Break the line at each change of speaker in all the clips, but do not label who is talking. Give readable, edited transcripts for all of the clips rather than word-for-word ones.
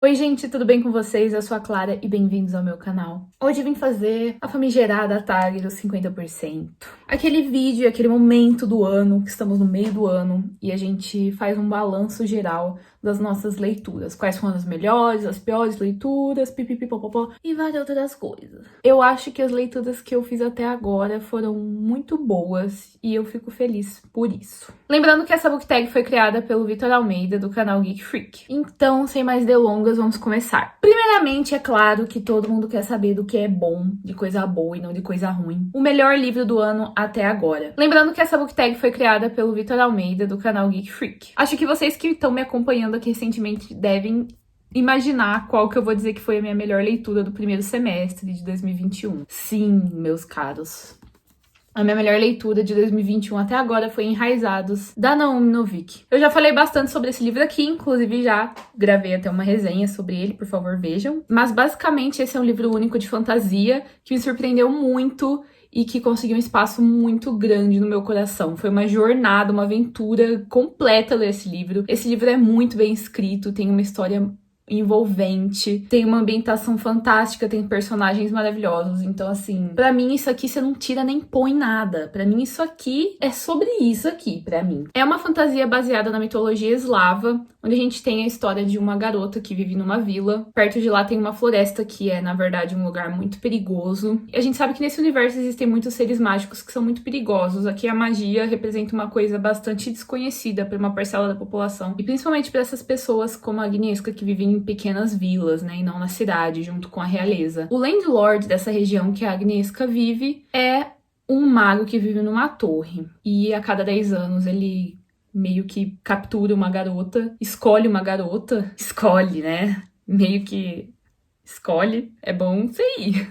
Oi gente, tudo bem com vocês? Eu sou a Clara e bem-vindos ao meu canal. Hoje eu vim fazer a famigerada tag dos 50%. Aquele vídeo, aquele momento do ano, que estamos no meio do ano, e a gente faz um balanço geral das nossas leituras. Quais foram as melhores, as piores leituras, pipipipopopó e várias outras coisas. Eu acho que as leituras que eu fiz até agora foram muito boas e eu fico feliz por isso. Lembrando que essa book tag foi criada pelo Vitor Almeida, do canal Geek Freak. Então, sem mais delongas, vamos começar. Primeiramente, é claro que todo mundo quer saber do que é bom, de coisa boa e não de coisa ruim. O melhor livro do ano até agora. Lembrando que essa book tag foi criada pelo Vitor Almeida, do canal Geek Freak. Acho que vocês que estão me acompanhando aqui recentemente devem imaginar qual que eu vou dizer que foi a minha melhor leitura do primeiro semestre de 2021. Sim, meus caros. A minha melhor leitura de 2021 até agora foi Enraizados, da Naomi Novik. Eu já falei bastante sobre esse livro aqui, inclusive já gravei até uma resenha sobre ele, por favor vejam. Mas basicamente esse é um livro único de fantasia que me surpreendeu muito e que conseguiu um espaço muito grande no meu coração. Foi uma jornada, uma aventura completa ler esse livro. Esse livro é muito bem escrito, tem uma história envolvente, tem uma ambientação fantástica, tem personagens maravilhosos. Então, assim, pra mim isso aqui você não tira nem põe nada. Pra mim isso aqui é sobre isso aqui, pra mim. É uma fantasia baseada na mitologia eslava, onde a gente tem a história de uma garota que vive numa vila. Perto de lá tem uma floresta que é, na verdade, um lugar muito perigoso. E a gente sabe que nesse universo existem muitos seres mágicos que são muito perigosos. Aqui a magia representa uma coisa bastante desconhecida para uma parcela da população. E principalmente para essas pessoas como a Agnieszka, que vivem em pequenas vilas, né, e não na cidade, junto com a realeza. O landlord dessa região que a Agnieszka vive é um mago que vive numa torre. E a cada 10 anos ele meio que captura uma garota, escolhe, né? Meio que escolhe, é bom sei.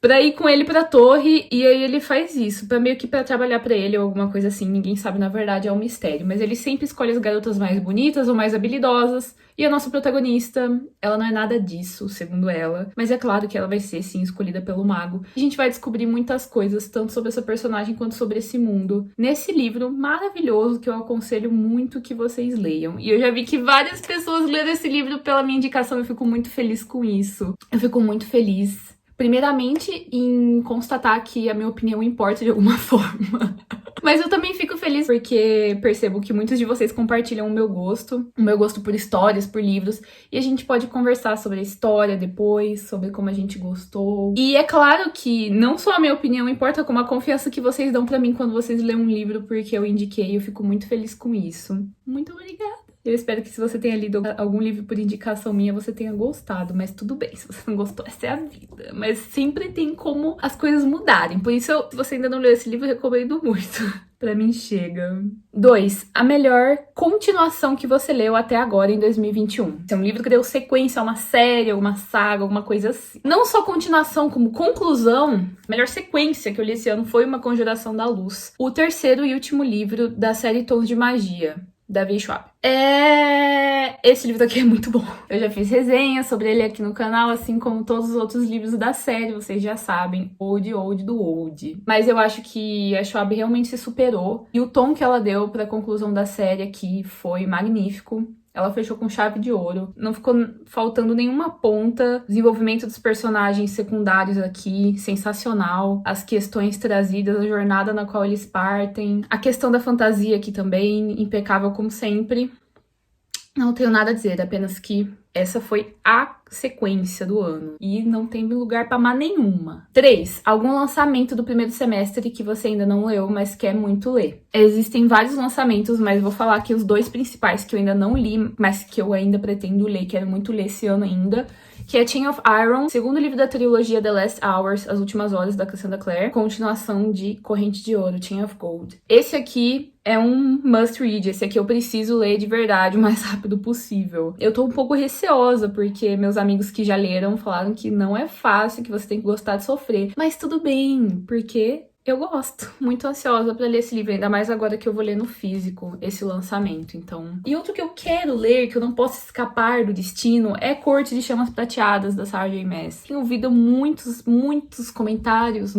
Pra ir com ele pra torre, e aí ele faz isso, meio que pra trabalhar pra ele ou alguma coisa assim, ninguém sabe, na verdade, é um mistério. Mas ele sempre escolhe as garotas mais bonitas ou mais habilidosas, e a nossa protagonista, ela não é nada disso, segundo ela, mas é claro que ela vai ser, sim, escolhida pelo mago. A gente vai descobrir muitas coisas, tanto sobre essa personagem quanto sobre esse mundo, nesse livro maravilhoso que eu aconselho muito que vocês leiam. E eu já vi que várias pessoas leram esse livro pela minha indicação, eu fico muito feliz com isso. Eu fico muito feliz. Primeiramente, em constatar que a minha opinião importa de alguma forma. Mas eu também fico feliz porque percebo que muitos de vocês compartilham o meu gosto por histórias, por livros, e a gente pode conversar sobre a história depois, sobre como a gente gostou. E é claro que não só a minha opinião importa, como a confiança que vocês dão pra mim quando vocês lêem um livro porque eu indiquei, eu fico muito feliz com isso. Muito obrigada! Eu espero que se você tenha lido algum livro por indicação minha, você tenha gostado, mas tudo bem, se você não gostou, essa é a vida. Mas sempre tem como as coisas mudarem, por isso, se você ainda não leu esse livro, eu recomendo muito. Pra mim chega. 2. A melhor continuação que você leu até agora em 2021. É um livro que deu sequência a uma série, uma saga, alguma coisa assim. Não só continuação, como conclusão. A melhor sequência que eu li esse ano foi Uma Conjuração da Luz. O terceiro e último livro da série Tons de Magia, da V. Schwab. Esse livro aqui é muito bom. Eu já fiz resenha sobre ele aqui no canal, assim como todos os outros livros da série, vocês já sabem. Old do Old. Mas eu acho que a Schwab realmente se superou. E o tom que ela deu pra conclusão da série aqui foi magnífico. Ela fechou com chave de ouro. Não ficou faltando nenhuma ponta. Desenvolvimento dos personagens secundários aqui, sensacional. As questões trazidas, a jornada na qual eles partem. A questão da fantasia aqui também, impecável como sempre. Não tenho nada a dizer, apenas que essa foi a sequência do ano. E não tem lugar pra má nenhuma. 3. Algum lançamento do primeiro semestre que você ainda não leu, mas quer muito ler. Existem vários lançamentos, mas vou falar aqui os 2 principais que eu ainda não li, mas que eu ainda pretendo ler, quero muito ler esse ano ainda. Que é Chain of Iron, segundo livro da trilogia The Last Hours, As Últimas Horas, da Cassandra Clare, continuação de Corrente de Ouro, Chain of Gold. Esse aqui é um must read, esse aqui eu preciso ler de verdade o mais rápido possível. Eu tô um pouco receosa, porque meus amigos que já leram falaram que não é fácil, que você tem que gostar de sofrer. Mas tudo bem, porque eu gosto. Muito ansiosa pra ler esse livro, ainda mais agora que eu vou ler no físico esse lançamento, então. E outro que eu quero ler, que eu não posso escapar do destino, é Corte de Chamas Prateadas, da Sarah J. Maas. Tenho ouvido muitos comentários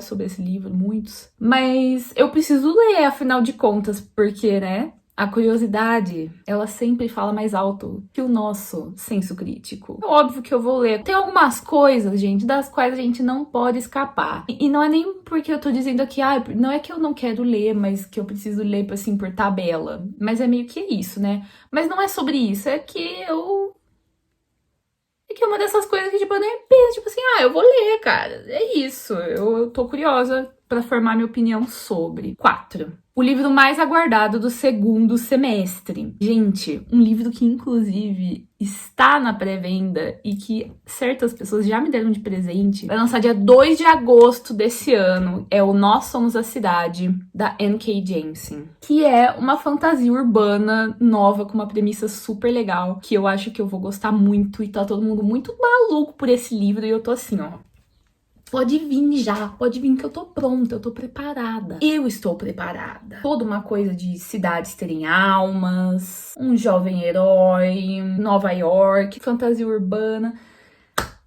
sobre esse livro, muitos. Mas eu preciso ler, afinal de contas, porque, né? A curiosidade, ela sempre fala mais alto que o nosso senso crítico. É óbvio que eu vou ler. Tem algumas coisas, gente, das quais a gente não pode escapar. E não é nem porque eu tô dizendo aqui, não é que eu não quero ler, mas que eu preciso ler, assim, por tabela. Mas é meio que isso, né? Mas não é sobre isso, é que é uma dessas coisas que, tipo, eu nem penso, tipo assim, eu vou ler, cara. É isso, eu tô curiosa pra formar minha opinião sobre. 4. O livro mais aguardado do segundo semestre. Gente, um livro que, inclusive, está na pré-venda e que certas pessoas já me deram de presente. Vai lançar dia 2 de agosto desse ano. É o Nós Somos a Cidade, da N.K. Jemisin. Que é uma fantasia urbana nova, com uma premissa super legal, que eu acho que eu vou gostar muito. E tá todo mundo muito maluco por esse livro. E eu tô assim, ó. Pode vir já, pode vir que eu tô pronta, eu tô preparada. Eu estou preparada. Toda uma coisa de cidades terem almas, um jovem herói, Nova York, fantasia urbana.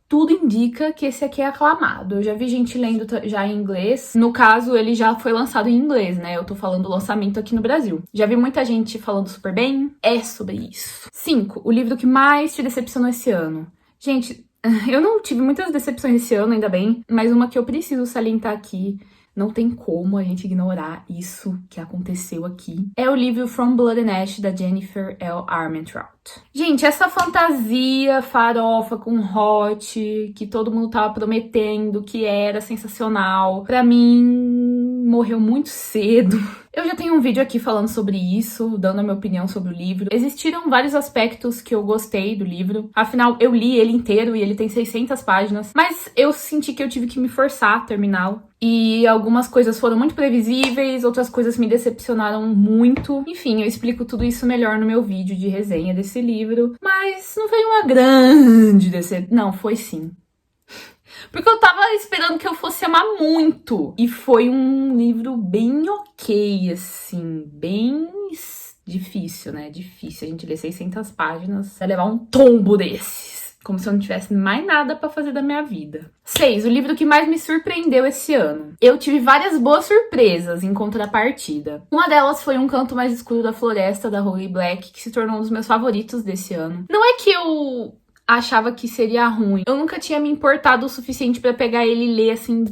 Tudo indica que esse aqui é aclamado. Eu já vi gente lendo já em inglês. No caso, ele já foi lançado em inglês, né? Eu tô falando do lançamento aqui no Brasil. Já vi muita gente falando super bem. É sobre isso. 5. O livro que mais te decepcionou esse ano. Gente, eu não tive muitas decepções esse ano, ainda bem, mas uma que eu preciso salientar aqui, não tem como a gente ignorar isso que aconteceu aqui, é o livro From Blood and Ash, da Jennifer L. Armentrout. Gente, essa fantasia farofa com hot, que todo mundo tava prometendo que era sensacional, pra mim morreu muito cedo. Eu já tenho um vídeo aqui falando sobre isso, dando a minha opinião sobre o livro. Existiram vários aspectos que eu gostei do livro. Afinal, eu li ele inteiro e ele tem 600 páginas. Mas eu senti que eu tive que me forçar a terminá-lo. E algumas coisas foram muito previsíveis, outras coisas me decepcionaram muito. Enfim, eu explico tudo isso melhor no meu vídeo de resenha desse livro. Mas não foi uma grande decepção. Não, foi sim. Porque eu tava esperando que eu fosse amar muito. E foi um livro bem ok, assim, bem difícil, né? Difícil a gente ler 600 páginas pra levar um tombo desses. Como se eu não tivesse mais nada pra fazer da minha vida. 6. O livro que mais me surpreendeu esse ano. Eu tive várias boas surpresas em contrapartida. Uma delas foi Um Canto Mais Escuro da Floresta, da Holly Black, que se tornou um dos meus favoritos desse ano. Não é que eu achava que seria ruim. Eu nunca tinha me importado o suficiente pra pegar ele e ler assim,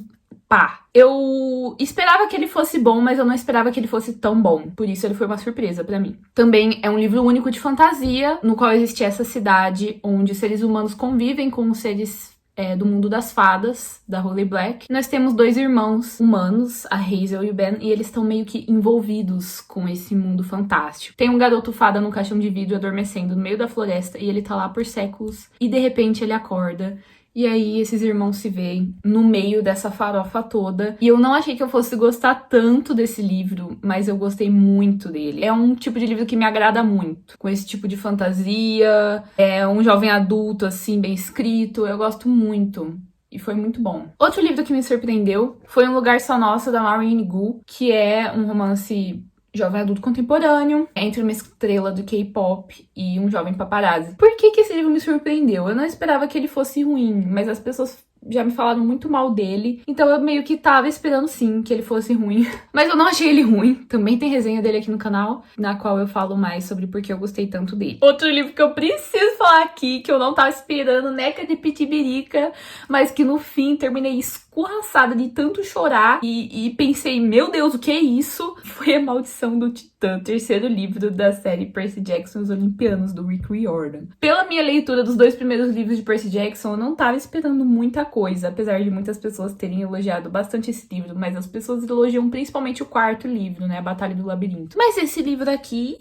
pá. Eu esperava que ele fosse bom, mas eu não esperava que ele fosse tão bom. Por isso ele foi uma surpresa pra mim. Também é um livro único de fantasia, no qual existe essa cidade onde seres humanos convivem com os seres do mundo das fadas, da Holly Black. Nós temos 2 irmãos humanos, a Hazel e o Ben, e eles estão meio que envolvidos com esse mundo fantástico. Tem um garoto fada num caixão de vidro adormecendo no meio da floresta, e ele tá lá por séculos, e de repente ele acorda. E aí esses irmãos se veem no meio dessa farofa toda. E eu não achei que eu fosse gostar tanto desse livro, mas eu gostei muito dele. É um tipo de livro que me agrada muito. Com esse tipo de fantasia, é um jovem adulto, assim, bem escrito. Eu gosto muito. E foi muito bom. Outro livro que me surpreendeu foi Um Lugar Só Nosso, da Maureen Gu, que é um romance jovem adulto contemporâneo, entre uma estrela do K-pop e um jovem paparazzi. Por que esse livro me surpreendeu? Eu não esperava que ele fosse ruim, mas as pessoas já me falaram muito mal dele, então eu meio que tava esperando sim que ele fosse ruim. Mas eu não achei ele ruim. Também tem resenha dele aqui no canal, na qual eu falo mais sobre por que eu gostei tanto dele. Outro livro que eu preciso falar aqui, que eu não tava esperando, Neca de Pitibirica, mas que no fim terminei escorraçada de tanto chorar e pensei, meu Deus, o que é isso? Foi A Maldição do Titã, terceiro livro da série Percy Jackson e os Olimpianos, do Rick Riordan. Pela minha leitura dos 2 primeiros livros de Percy Jackson, eu não tava esperando muita coisa, apesar de muitas pessoas terem elogiado bastante esse livro, mas as pessoas elogiam principalmente o 4º livro, né, A Batalha do Labirinto. Mas esse livro aqui,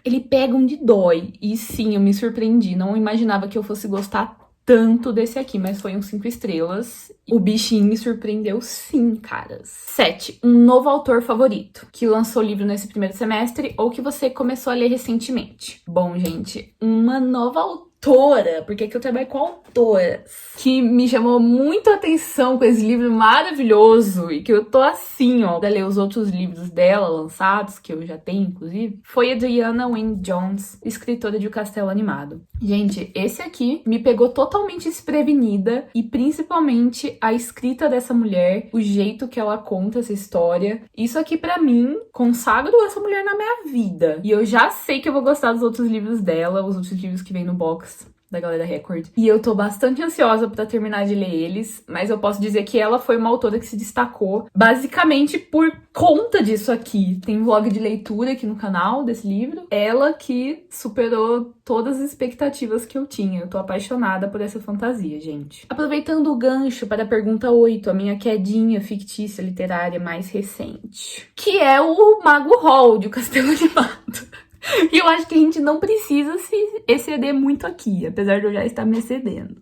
ele pega onde dói, e sim, eu me surpreendi, não imaginava que eu fosse gostar tanto desse aqui, mas foi um 5 estrelas. O bichinho me surpreendeu sim, caras. 7. Um novo autor favorito, que lançou livro nesse primeiro semestre ou que você começou a ler recentemente. Bom, gente, uma nova autora autora, porque aqui eu trabalho com autoras, que me chamou muito a atenção com esse livro maravilhoso e que eu tô assim, ó, pra ler os outros livros dela lançados, que eu já tenho, inclusive, foi a Diana Wynne Jones, escritora de O Castelo Animado. Gente, esse aqui me pegou totalmente desprevenida e principalmente a escrita dessa mulher, o jeito que ela conta essa história. Isso aqui, pra mim, consagro essa mulher na minha vida. E eu já sei que eu vou gostar dos outros livros dela, os outros livros que vem no box da Galera Record. E eu tô bastante ansiosa pra terminar de ler eles, mas eu posso dizer que ela foi uma autora que se destacou basicamente por conta disso aqui. Tem vlog de leitura aqui no canal desse livro. Ela que superou todas as expectativas que eu tinha. Eu tô apaixonada por essa fantasia, gente. Aproveitando o gancho para a pergunta 8, a minha quedinha fictícia literária mais recente, que é o Mago Hall de O Castelo Animado. E eu acho que a gente não precisa se exceder muito aqui, apesar de eu já estar me excedendo.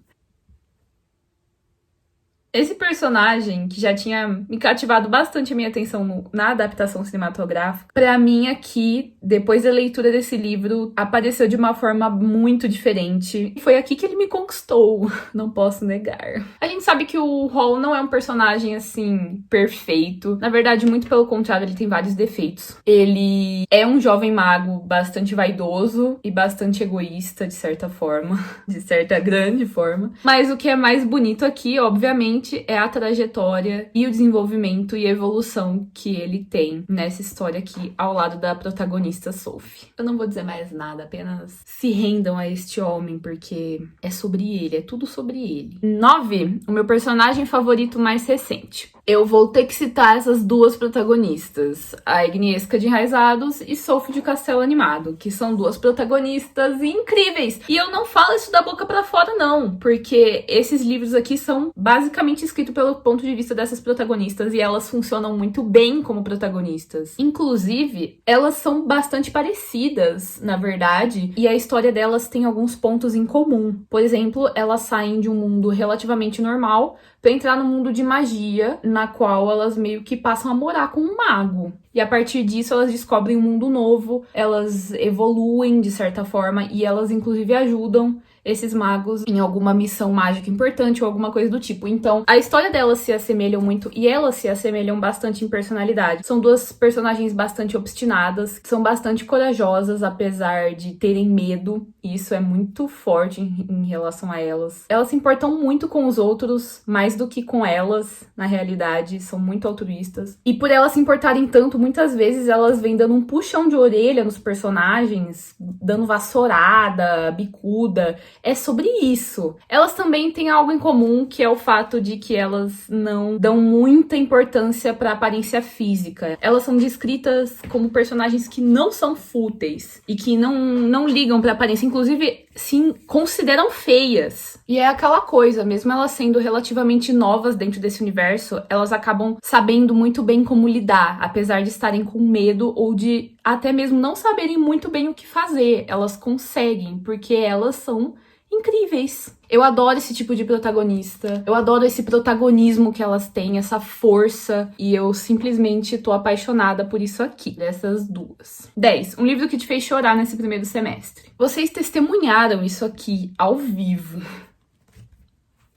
Esse personagem, que já tinha me cativado bastante a minha atenção na adaptação cinematográfica, pra mim aqui, depois da leitura desse livro, apareceu de uma forma muito diferente. Foi aqui que ele me conquistou, não posso negar. A gente sabe que o Hall não é um personagem, assim, perfeito. Na verdade, muito pelo contrário, ele tem vários defeitos. Ele é um jovem mago bastante vaidoso e bastante egoísta, de certa forma. De certa grande forma. Mas o que é mais bonito aqui, obviamente, é a trajetória e o desenvolvimento e evolução que ele tem nessa história aqui ao lado da protagonista Sophie. Eu não vou dizer mais nada, apenas se rendam a este homem, porque é sobre ele, é tudo sobre ele. 9, o meu personagem favorito mais recente. Eu vou ter que citar essas duas protagonistas, a Agnieszka de Enraizados e Sophie de Castelo Animado, que são duas protagonistas incríveis. E eu não falo isso da boca pra fora, não, porque esses livros aqui são basicamente escritos pelo ponto de vista dessas protagonistas e elas funcionam muito bem como protagonistas. Inclusive, elas são bastante parecidas, na verdade, e a história delas tem alguns pontos em comum. Por exemplo, elas saem de um mundo relativamente normal pra entrar no mundo de magia, na qual elas meio que passam a morar com um mago. E a partir disso, elas descobrem um mundo novo, elas evoluem de certa forma e elas inclusive ajudam esses magos em alguma missão mágica importante ou alguma coisa do tipo. Então, a história delas se assemelham muito e elas se assemelham bastante em personalidade. São duas personagens bastante obstinadas, que são bastante corajosas, apesar de terem medo. E isso é muito forte em relação a elas. Elas se importam muito com os outros, mais do que com elas, na realidade. São muito altruístas. E por elas se importarem tanto, muitas vezes elas vêm dando um puxão de orelha nos personagens, dando vassourada, bicuda. É sobre isso. Elas também têm algo em comum, que é o fato de que elas não dão muita importância para a aparência física. Elas são descritas como personagens que não são fúteis e que não ligam para a aparência, inclusive se consideram feias. E é aquela coisa, mesmo elas sendo relativamente novas dentro desse universo, elas acabam sabendo muito bem como lidar, apesar de estarem com medo ou de até mesmo não saberem muito bem o que fazer. Elas conseguem, porque elas são incríveis. Eu adoro esse tipo de protagonista. Eu adoro esse protagonismo que elas têm, essa força. E eu simplesmente tô apaixonada por isso aqui, dessas duas. 10. Um livro que te fez chorar nesse primeiro semestre. Vocês testemunharam isso aqui ao vivo.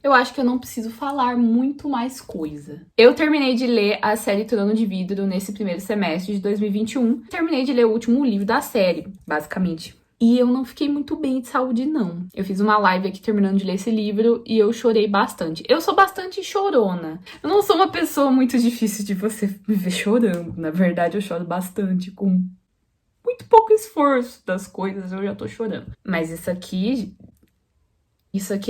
Eu acho que eu não preciso falar muito mais coisa. Eu terminei de ler a série Trono de Vidro nesse primeiro semestre de 2021. Terminei de ler o último livro da série, basicamente. E eu não fiquei muito bem de saúde, não. Eu fiz uma live aqui terminando de ler esse livro e eu chorei bastante. Eu sou bastante chorona. Eu não sou uma pessoa muito difícil de você me ver chorando. Na verdade, eu choro bastante, com muito pouco esforço das coisas, eu já tô chorando. Mas isso aqui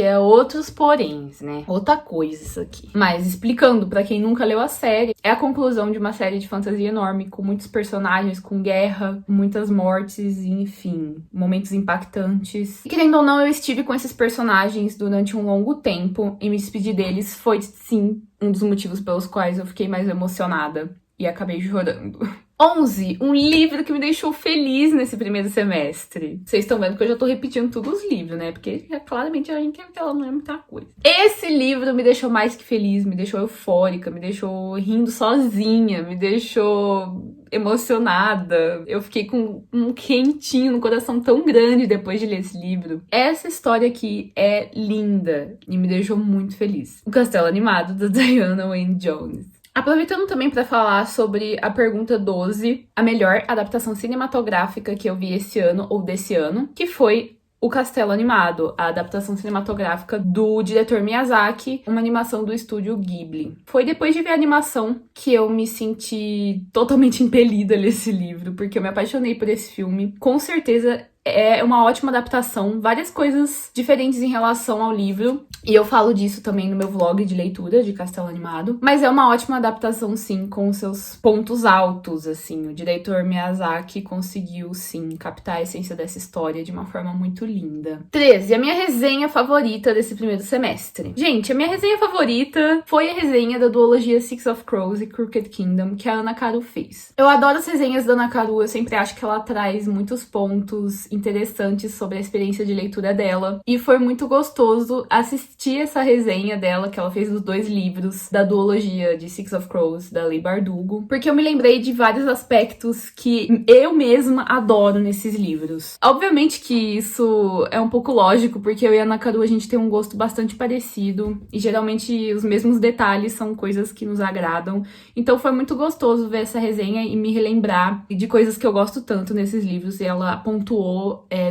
é outros poréns, né? Outra coisa isso aqui. Mas explicando pra quem nunca leu a série, é a conclusão de uma série de fantasia enorme, com muitos personagens, com guerra, muitas mortes, e, enfim, momentos impactantes. E querendo ou não, eu estive com esses personagens durante um longo tempo, e me despedir deles foi, sim, um dos motivos pelos quais eu fiquei mais emocionada e acabei chorando. 11, um livro que me deixou feliz nesse primeiro semestre. Vocês estão vendo que eu já tô repetindo todos os livros, né? Porque claramente a gente quer que ela não é muita coisa. Esse livro me deixou mais que feliz, me deixou eufórica, me deixou rindo sozinha, me deixou emocionada. Eu fiquei com um quentinho no coração tão grande depois de ler esse livro. Essa história aqui é linda e me deixou muito feliz. O Castelo Animado, da Diana Wynne Jones. Aproveitando também para falar sobre a pergunta 12, a melhor adaptação cinematográfica que eu vi esse ano ou desse ano, que foi O Castelo Animado, a adaptação cinematográfica do diretor Miyazaki, uma animação do estúdio Ghibli. Foi depois de ver a animação que eu me senti totalmente impelida a ler esse livro, porque eu me apaixonei por esse filme. Com certeza é uma ótima adaptação, várias coisas diferentes em relação ao livro, e eu falo disso também no meu vlog de leitura de Castelo Animado, mas é uma ótima adaptação, sim, com seus pontos altos, assim. O diretor Miyazaki conseguiu, sim, captar a essência dessa história de uma forma muito linda. 13, a minha resenha favorita desse primeiro semestre. Gente, a minha resenha favorita foi a resenha da duologia Six of Crows e Crooked Kingdom, que a Ana Karu fez. Eu adoro as resenhas da Ana Karu, eu sempre acho que ela traz muitos pontos interessantes sobre a experiência de leitura dela. E foi muito gostoso assistir essa resenha dela, que ela fez dos 2 livros da duologia de Six of Crows, da Leigh Bardugo, porque eu me lembrei de vários aspectos que eu mesma adoro nesses livros. Obviamente que isso é um pouco lógico, porque eu e a Ana Karu, a gente tem um gosto bastante parecido, e geralmente os mesmos detalhes são coisas que nos agradam. Então foi muito gostoso ver essa resenha e me relembrar de coisas que eu gosto tanto nesses livros, e ela pontuou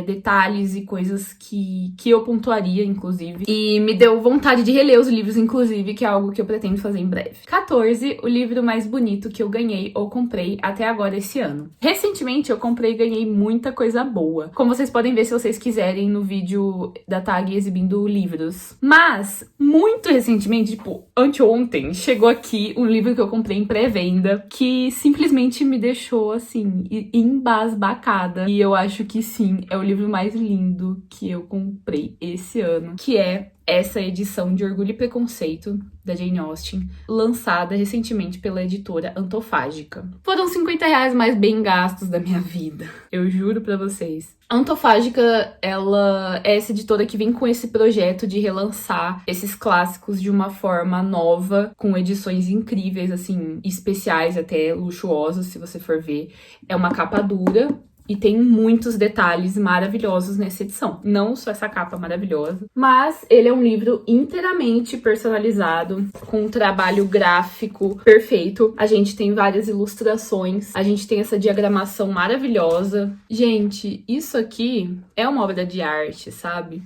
detalhes e coisas que eu pontuaria, inclusive. E me deu vontade de reler os livros, inclusive, que é algo que eu pretendo fazer em breve. 14, o livro mais bonito que eu ganhei ou comprei até agora esse ano. Recentemente eu comprei e ganhei muita coisa boa. Como vocês podem ver se vocês quiserem no vídeo da tag exibindo livros. Mas, muito recentemente, tipo, anteontem, chegou aqui um livro que eu comprei em pré-venda que simplesmente me deixou, assim, embasbacada. E eu acho que sim, é o livro mais lindo que eu comprei esse ano, que é essa edição de Orgulho e Preconceito, da Jane Austen, lançada recentemente pela editora Antofágica. Foram R$50 mais bem gastos da minha vida, eu juro pra vocês. A Antofágica, ela é essa editora que vem com esse projeto de relançar esses clássicos de uma forma nova, com edições incríveis, assim, especiais, até luxuosas, se você for ver. É uma capa dura, e tem muitos detalhes maravilhosos nessa edição. Não só essa capa maravilhosa, mas ele é um livro inteiramente personalizado, com um trabalho gráfico perfeito. A gente tem várias ilustrações, a gente tem essa diagramação maravilhosa. Gente, isso aqui é uma obra de arte, sabe?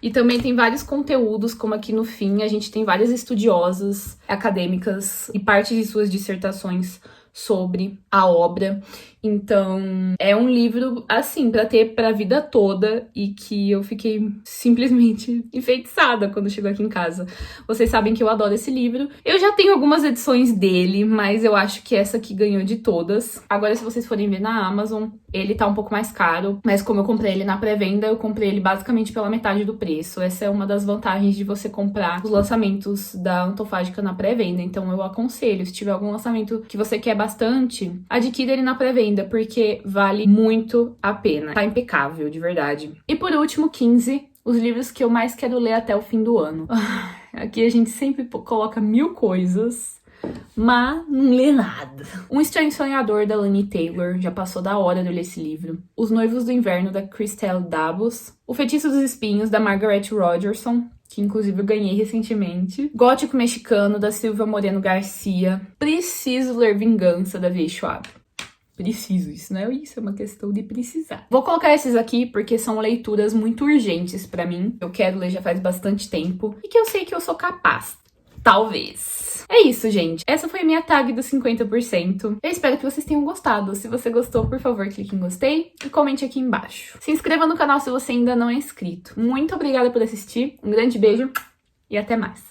E também tem vários conteúdos, como aqui no fim, a gente tem várias estudiosas acadêmicas e parte de suas dissertações sobre a obra. Então, é um livro, assim, pra ter pra vida toda, e que eu fiquei simplesmente enfeitiçada quando chegou aqui em casa. Vocês sabem que eu adoro esse livro. Eu já tenho algumas edições dele, mas eu acho que essa aqui ganhou de todas. Agora, se vocês forem ver na Amazon, ele tá um pouco mais caro, mas como eu comprei ele na pré-venda, eu comprei ele basicamente pela metade do preço. Essa é uma das vantagens de você comprar os lançamentos da Antofágica na pré-venda. Então, eu aconselho, se tiver algum lançamento que você quer bastante, adquira ele na pré-venda, porque vale muito a pena. Tá impecável, de verdade. E por último, 15, os livros que eu mais quero ler até o fim do ano. Aqui a gente sempre coloca 1000 coisas, mas não lê nada. Um Estranho Sonhador, da Laini Taylor, já passou da hora de eu ler esse livro. Os Noivos do Inverno, da Christelle Dabos. O Feitiço dos Espinhos, da Margaret Rogerson, que inclusive eu ganhei recentemente. Gótico Mexicano, da Silvia Moreno Garcia. Preciso Ler Vingança, da V. Schwab. Preciso, isso não é isso, é uma questão de precisar. Vou colocar esses aqui porque são leituras muito urgentes pra mim. Eu quero ler já faz bastante tempo e que eu sei que eu sou capaz. Talvez. É isso, gente. Essa foi a minha tag dos 50%. Eu espero que vocês tenham gostado. Se você gostou, por favor, clique em gostei e comente aqui embaixo. Se inscreva no canal se você ainda não é inscrito. Muito obrigada por assistir. Um grande beijo e até mais.